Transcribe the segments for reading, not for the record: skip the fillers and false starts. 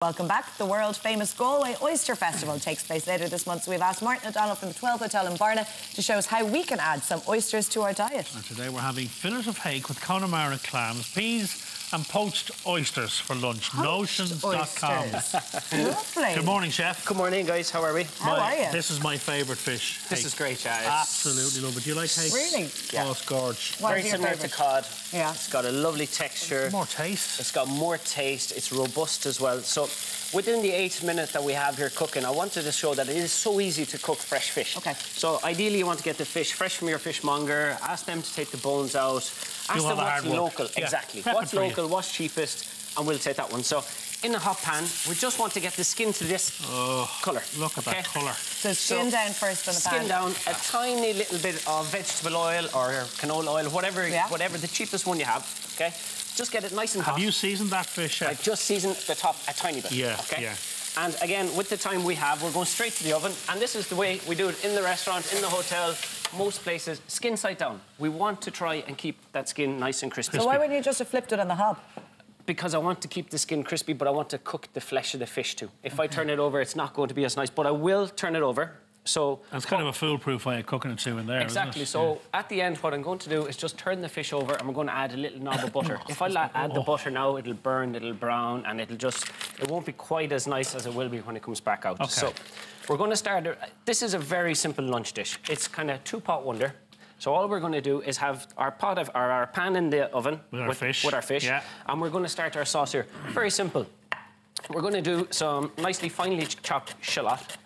Welcome back. The world-famous Galway Oyster Festival takes place later this month, so we've asked Martin O'Donnell from the 12th Hotel in Barna to show us how we can add some oysters to our diet. And today we're having fillets of hake with Connemara clams, peas and poached oysters for lunch. Notions.com. Lovely. Good morning, chef. Good morning, guys. How are we? How are you? This is my favourite fish. This is great, yeah. Absolutely love it. Do you like hake? Really? Yeah. Oh, it's gorge. Very similar to cod. Yeah. It's got a lovely texture. More taste. It's got more taste. It's robust as well. So within the 8 minutes that we have here cooking, I wanted to show that it is so easy to cook fresh fish. Okay. So ideally you want to get the fish fresh from your fishmonger, ask them to take the bones out, ask them what's local. Yeah. Exactly. Prep What's local, what's cheapest, and we'll take that one. So in a hot pan, we just want to get the skin to this colour. Look at that colour. So skin down first on the pan. Skin down, a tiny little bit of vegetable oil or canola oil, whatever the cheapest one you have, okay? Just get it nice and hot. Have you seasoned that fish, chef? I just seasoned the top a tiny bit. Yeah, okay? yeah. And again, with the time we have, we're going straight to the oven. And this is the way we do it in the restaurant, in the hotel, most places, skin side down. We want to try and keep that skin nice and crispy. So why wouldn't you just have flipped it on the hob? Because I want to keep the skin crispy, but I want to cook the flesh of the fish too. If I turn it over, it's not going to be as nice, but I will turn it over. So it's kind of a foolproof way of cooking it too in there, exactly. Isn't it? So at the end, what I'm going to do is just turn the fish over and we're going to add a little knob of butter. If I add the butter now, it'll burn, it'll brown, and it won't be quite as nice as it will be when it comes back out. Okay. So we're going to start. This is a very simple lunch dish. It's kind of two-pot wonder. So all we're going to do is have our pan in the oven with our fish, yeah. And we're going to start our sauce here. Very simple. We're going to do some nicely finely chopped shallot.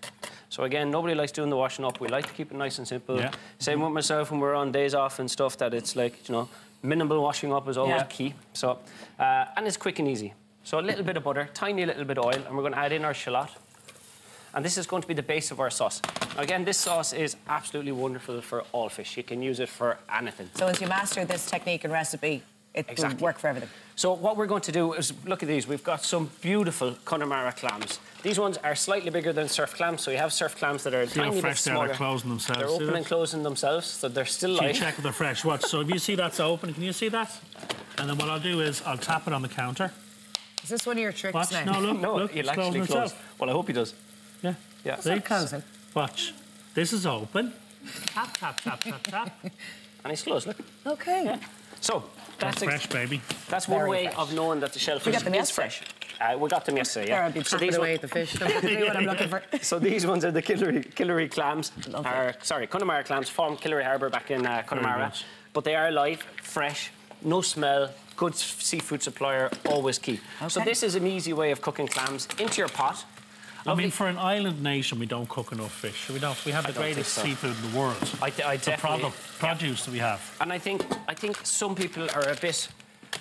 So again, nobody likes doing the washing up. We like to keep it nice and simple. Yeah. Same with myself when we're on days off and stuff, that it's like, you know, minimal washing up is always key. So, and it's quick and easy. So a little bit of butter, tiny little bit of oil, and we're going to add in our shallot. And this is going to be the base of our sauce. Now again, this sauce is absolutely wonderful for all fish. You can use it for anything. So once you master this technique and recipe, it will work for everything. So what we're going to do is, look at these. We've got some beautiful Connemara clams. These ones are slightly bigger than surf clams, so you have surf clams that are a tiny bit smaller. They're closing themselves. They're open and closing themselves, so they're still live. Check if they're fresh. Watch. So if you see that's open, can you see that? And then what I'll do is I'll tap it on the counter. Is this one of your tricks Watch. now? No, look. No, look, he'll actually close. Well, I hope he does. Yeah. Yeah. It's not closing. Watch. This is open. Tap, tap, tap, tap, tap. And he's closed, look. Okay. Yeah. So that's fresh, baby. That's one way of knowing that the shellfish is fresh. We got them yesterday, yeah. I'll be chopping away at the fish. Don't know what I'm looking for. So these ones are the Killary clams. Connemara clams from Killary Harbour back in Connemara. But they are live, fresh, no smell, good seafood supplier, always key. Okay. So this is an easy way of cooking clams into your pot. I mean, for an island nation, we don't cook enough fish. We don't. We have the greatest seafood in the world. I definitely. Produce that we have. And I think some people are a bit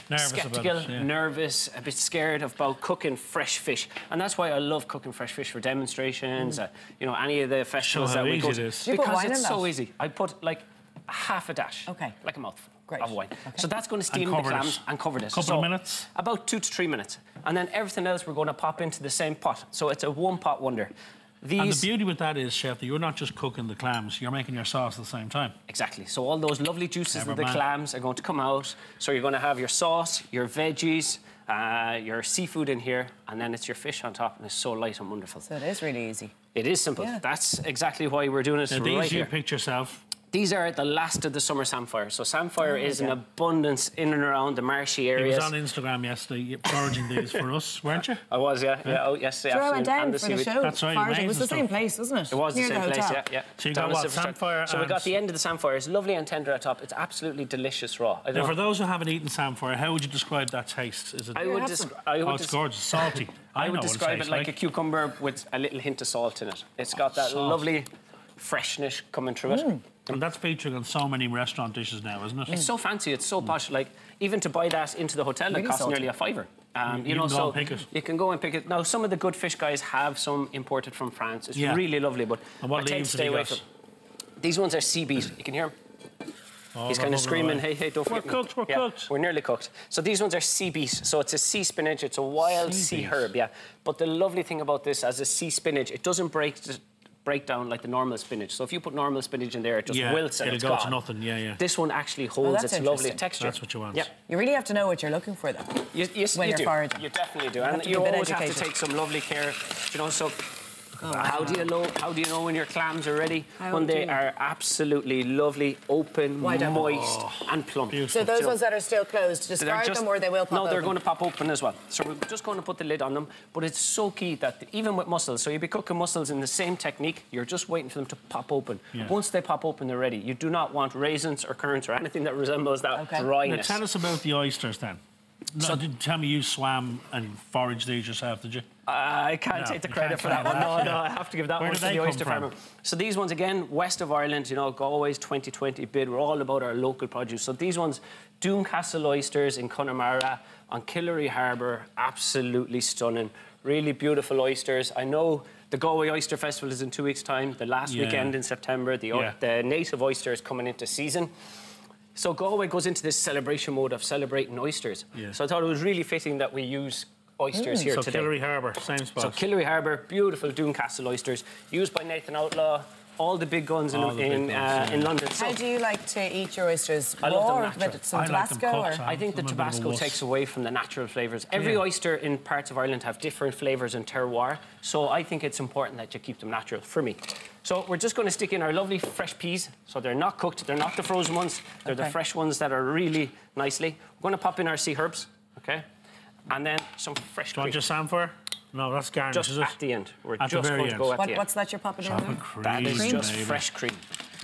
sceptical, nervous, a bit scared about cooking fresh fish, and that's why I love cooking fresh fish for demonstrations. You know, any of the festivals that we go to, because it's so easy. I put like half a dash, like a mouthful. Of wine. Okay. So that's going to steam the clams and cover this. Couple of minutes? About 2 to 3 minutes. And then everything else we're going to pop into the same pot. So it's a one-pot wonder. And the beauty with that is, chef, that you're not just cooking the clams, you're making your sauce at the same time. Exactly. So all those lovely juices of the clams are going to come out. So you're going to have your sauce, your veggies, your seafood in here, and then it's your fish on top, and it's so light and wonderful. So it is really easy. It is simple. Yeah. That's exactly why we're doing it right here. These you picked yourself. These are the last of the summer samphire. So samphire is in abundance in and around the marshy areas. He was on Instagram yesterday foraging these for us, weren't you? I was, yeah. Oh, yesterday afternoon. I went down for the show. That's right. It was the same place, wasn't it? It was the same place, yeah. So you got what, samphire? So we got the end of the samphire. It's lovely and tender at top. It's absolutely delicious raw. Now, for those who haven't eaten samphire, how would you describe that taste? Is it? It's gorgeous, salty. I would describe it like a cucumber with a little hint of salt in it. It's got that lovely freshness coming through it. And that's featuring on so many restaurant dishes now, isn't it? It's so fancy, it's so posh. Like, even to buy that into the hotel, it costs nearly a $5. You know, so you can go and pick it. Now, some of the good fish guys have some imported from France. It's really lovely, but I tend to stay away from. These ones are sea beet. You can hear him. He's kind of screaming, hey, don't forget me. We're cooked. We're nearly cooked. So these ones are sea beet. So it's a sea spinach. It's a wild sea herb, But the lovely thing about this, as a sea spinach, it doesn't break break down like the normal spinach. So if you put normal spinach in there, it just wilts and it's it'll go gone. to nothing, yeah. This one actually holds its lovely texture. That's what you want. Yeah. You really have to know what you're looking for, though. When you're foraging. You definitely do. And you always have to take some lovely care, you know, so... How do you know when your clams are ready? When they are absolutely lovely, open, moist and plump. Beautiful. So those ones that are still closed, discard them or they will pop open? No, they're going to pop open as well. So we're just going to put the lid on them. But it's so key that even with mussels, so you'll be cooking mussels in the same technique, you're just waiting for them to pop open. Yeah. Once they pop open, they're ready. You do not want raisins or currants or anything that resembles that dryness. Now, tell us about the oysters then. No, tell me you swam and foraged these yourself, did you? I can't take the credit for that one. No, I have to give that one to the oyster farmer. So these ones, again, west of Ireland, you know, Galway's 2020 bid. We're all about our local produce. So these ones, Doomcastle oysters in Connemara on Killary Harbour, absolutely stunning. Really beautiful oysters. I know the Galway Oyster Festival is in 2 weeks' time. The last weekend in September, the native oyster is coming into season. So Galway goes into this celebration mode of celebrating oysters. Yeah. So I thought it was really fitting that we use oysters here today. So Killary Harbour, same spot. So Killary Harbour, beautiful Doomcastle oysters, used by Nathan Outlaw, all the big guns in London. So how do you like to eat your oysters? I love them natural. With some Tabasco? I think the Tabasco takes away from the natural flavours. Every oyster in parts of Ireland have different flavours and terroir, so I think it's important that you keep them natural, for me. So we're just going to stick in our lovely fresh peas. So they're not cooked, they're not the frozen ones, they're the fresh ones that are really nicely. We're going to pop in our sea herbs, okay? And then some fresh cream. Do you want your samphire? No, that's garnish, just is it? at the end. We're at just going to go at the end. What's that you're popping in there? Cream, that is just fresh cream.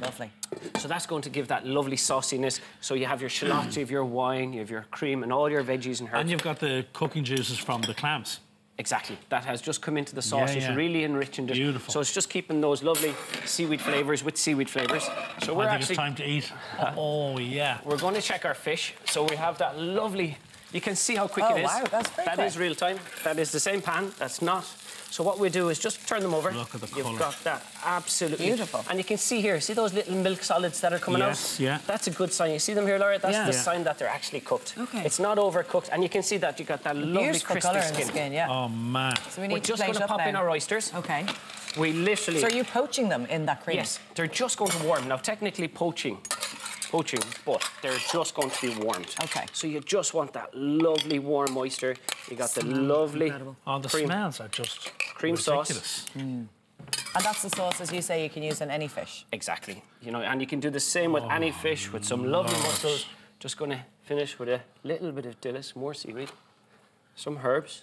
Lovely. So that's going to give that lovely sauciness. So you have your shallots, you have your wine, you have your cream and all your veggies and herbs. And you've got the cooking juices from the clams. Exactly. That has just come into the sauce. It's really enriching it. Beautiful. So it's just keeping those lovely seaweed flavours with seaweed flavours. So we're I think it's time to eat. Oh, yeah. We're going to check our fish. So we have that lovely... You can see how quick it is. Oh, wow, that's very quick. That is real time. That is the same pan. That's not. So what we do is just turn them over. Look at the colour. You've got that absolutely beautiful. And you can see here, see those little milk solids that are coming out? Yes, yeah. That's a good sign. You see them here, Laura? That's the sign that they're actually cooked. Okay. It's not overcooked, and you can see that you've got that lovely crispy skin. Yeah. Oh man. So we need We're just going to pop in our oysters. Okay. We literally. So are you poaching them in that cream? Yes, they're just going to warm. Now, technically poaching, but they're just going to be warmed. Okay. So you just want that lovely warm oyster. You got the lovely the smells are just cream ridiculous. sauce. And that's the sauce, as you say, you can use on any fish. Exactly. You know, and you can do the same with any fish with some lovely mussels. Just going to finish with a little bit of dillis, more seaweed, some herbs.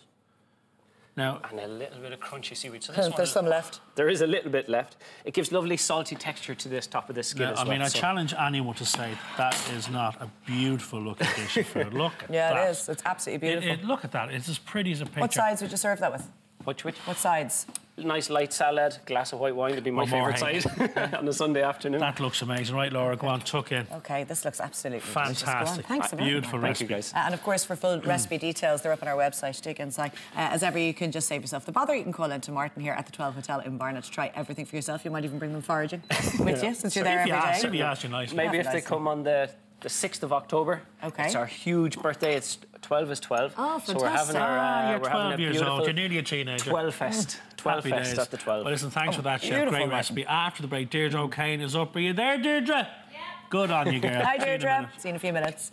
Now, and a little bit of crunchy seaweed. So there's some left. There is a little bit left. It gives lovely salty texture to this top of the skin as well. I mean, I challenge anyone to say that is not a beautiful looking dish of food. Look at that. Yeah, it is. It's absolutely beautiful. Look at that. It's as pretty as a picture. What sides would you serve that with? Which? What sides? Nice light salad, glass of white wine would be my favourite side on a Sunday afternoon. That looks amazing. Right, Laura, go on, tuck in. OK, this looks absolutely fantastic. Thanks a lot. Beautiful recipe. Thank you, guys. And of course, for full recipe details, they're up on our website, dig inside. As ever, you can just save yourself the bother. You can call into Martin here at the 12 Hotel in Barnet to try everything for yourself. You might even bring them foraging with you, since you're there every day. If you ask you nicely. Maybe if they come on the 6th of October. Okay. It's our huge birthday. It's 12 is 12. Oh, fantastic. So we're having our... you're 12 years old. You're nearly a teenager. 12 fest. 12 fest at the 12. Well, listen, thanks for that, Chef. Great recipe. After the break, Deirdre O'Kane is up. Are you there, Deirdre? Yeah. Good on you, girl. Hi, Deirdre. See you in a few minutes.